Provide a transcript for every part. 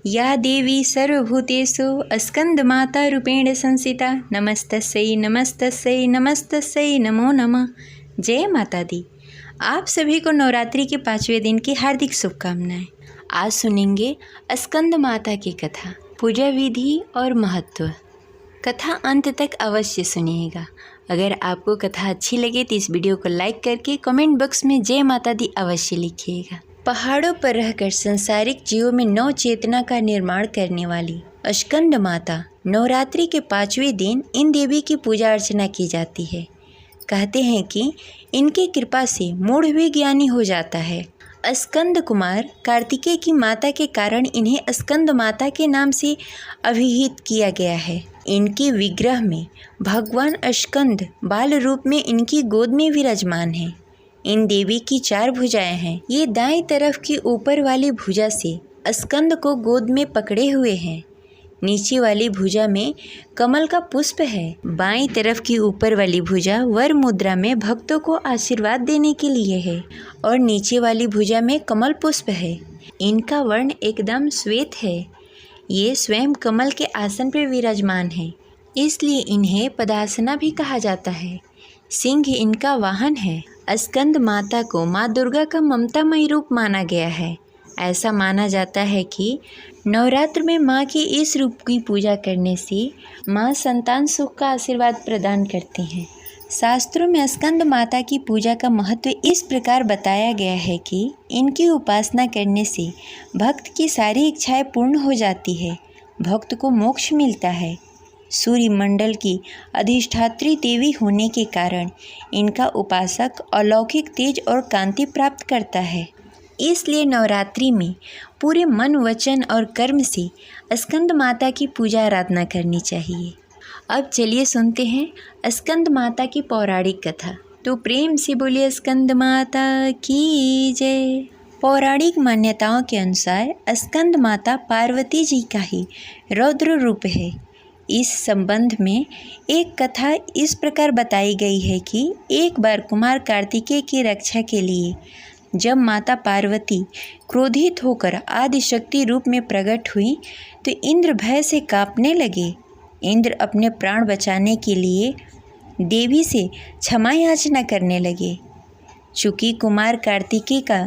या देवी सर्वभूतेषु स्कंदमाता रूपेण संस्थिता नमस्तस्यै नमस्तस्यै नमस्तस्यै नमो नमः। जय माता दी। आप सभी को नवरात्रि के 5वें दिन की हार्दिक शुभकामनाएं। आज सुनेंगे स्कंद माता की कथा, पूजा विधि और महत्व। कथा अंत तक अवश्य सुनिएगा। अगर आपको कथा अच्छी लगे तो इस वीडियो को लाइक करके कमेंट बॉक्स में जय माता दी अवश्य लिखिएगा। पहाड़ों पर रहकर संसारिक जीवों में नव चेतना का निर्माण करने वाली स्कंद माता नवरात्रि के 5वें दिन इन देवी की पूजा अर्चना की जाती है। कहते हैं कि इनकी कृपा से मूढ़ भी ज्ञानी हो जाता है। स्कंद कुमार कार्तिकेय की माता के कारण इन्हें स्कंद माता के नाम से अभिहित किया गया है। इनके विग्रह में भगवान स्कंद बाल रूप में इनकी गोद में विराजमान है। इन देवी की 4 भुजाएं हैं। ये दाएं तरफ की ऊपर वाली भुजा से स्कंद को गोद में पकड़े हुए हैं। नीचे वाली भुजा में कमल का पुष्प है। बाईं तरफ की ऊपर वाली भुजा वर मुद्रा में भक्तों को आशीर्वाद देने के लिए है और नीचे वाली भुजा में कमल पुष्प है। इनका वर्ण एकदम श्वेत है। ये स्वयं कमल के आसन पर विराजमान है, इसलिए इन्हें पदासना भी कहा जाता है। सिंह इनका वाहन है। स्कंद माता को माँ दुर्गा का ममतामयी रूप माना गया है। ऐसा माना जाता है कि नवरात्र में माँ के इस रूप की पूजा करने से माँ संतान सुख का आशीर्वाद प्रदान करती हैं। शास्त्रों में स्कंद माता की पूजा का महत्व इस प्रकार बताया गया है कि इनकी उपासना करने से भक्त की सारी इच्छाएं पूर्ण हो जाती है, भक्त को मोक्ष मिलता है। सूर्य मंडल की अधिष्ठात्री देवी होने के कारण इनका उपासक अलौकिक तेज और कांति प्राप्त करता है। इसलिए नवरात्रि में पूरे मन, वचन और कर्म से स्कंद माता की पूजा आराधना करनी चाहिए। अब चलिए सुनते हैं स्कंद माता की पौराणिक कथा। तो प्रेम से बोलिए स्कंद माता की जय। पौराणिक मान्यताओं के अनुसार स्कंद माता पार्वती जी का ही रौद्र रूप है। इस संबंध में एक कथा इस प्रकार बताई गई है कि एक बार कुमार कार्तिकेय की रक्षा के लिए जब माता पार्वती क्रोधित होकर आदिशक्ति रूप में प्रकट हुई तो इंद्र भय से कांपने लगे। इंद्र अपने प्राण बचाने के लिए देवी से क्षमा याचना करने लगे। चूँकि कुमार कार्तिकेय का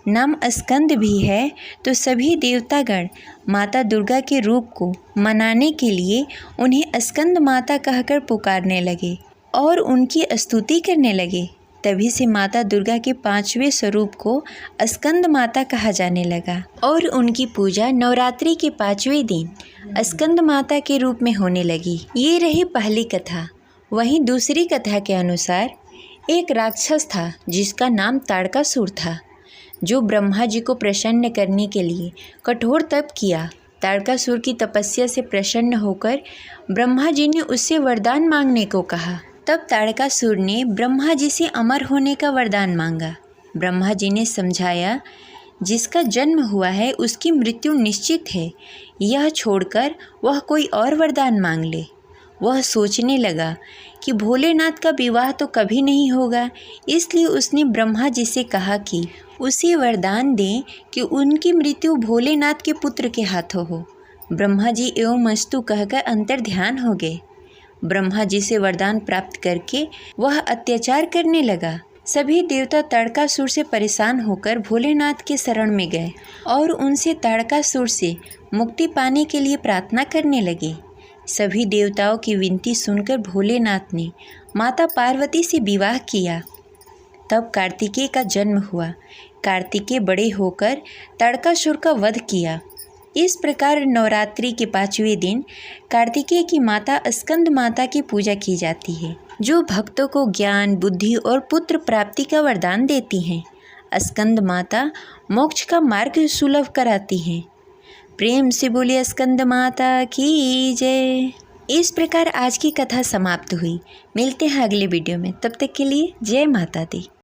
नाम स्कंद भी है तो सभी देवतागण माता दुर्गा के रूप को मनाने के लिए उन्हें स्कंद माता कहकर पुकारने लगे और उनकी स्तुति करने लगे। तभी से माता दुर्गा के 5वें स्वरूप को स्कंद माता कहा जाने लगा और उनकी पूजा नवरात्रि के 5वें दिन स्कंद माता के रूप में होने लगी। ये रही पहली कथा। वहीं दूसरी कथा के अनुसार एक राक्षस था जिसका नाम ताड़कासुर था, जो ब्रह्मा जी को प्रसन्न करने के लिए कठोर तप किया। ताड़कासुर की तपस्या से प्रसन्न होकर ब्रह्मा जी ने उससे वरदान मांगने को कहा। तब ताड़कासुर ने ब्रह्मा जी से अमर होने का वरदान मांगा। ब्रह्मा जी ने समझाया, जिसका जन्म हुआ है उसकी मृत्यु निश्चित है, यह छोड़कर वह कोई और वरदान मांग ले। वह सोचने लगा कि भोलेनाथ का विवाह तो कभी नहीं होगा, इसलिए उसने ब्रह्मा जी से कहा कि उसे वरदान दें कि उनकी मृत्यु भोलेनाथ के पुत्र के हाथों हो। ब्रह्मा जी एवं मस्तु कहकर अंतर्ध्यान हो गए। ब्रह्मा जी से वरदान प्राप्त करके वह अत्याचार करने लगा। सभी देवता ताड़कासुर से परेशान होकर भोलेनाथ के शरण में गए और उनसे ताड़कासुर से मुक्ति पाने के लिए प्रार्थना करने लगे। सभी देवताओं की विनती सुनकर भोलेनाथ ने माता पार्वती से विवाह किया। तब कार्तिकेय का जन्म हुआ। कार्तिकेय बड़े होकर ताड़कासुर का वध किया। इस प्रकार नवरात्रि के 5वें दिन कार्तिकेय की माता स्कंद माता की पूजा की जाती है, जो भक्तों को ज्ञान, बुद्धि और पुत्र प्राप्ति का वरदान देती हैं। स्कंद माता मोक्ष का मार्ग सुलभ कराती हैं। प्रेम से बोलिए स्कंद माता की जय। इस प्रकार आज की कथा समाप्त हुई। मिलते हैं अगले वीडियो में, तब तक के लिए जय माता दी।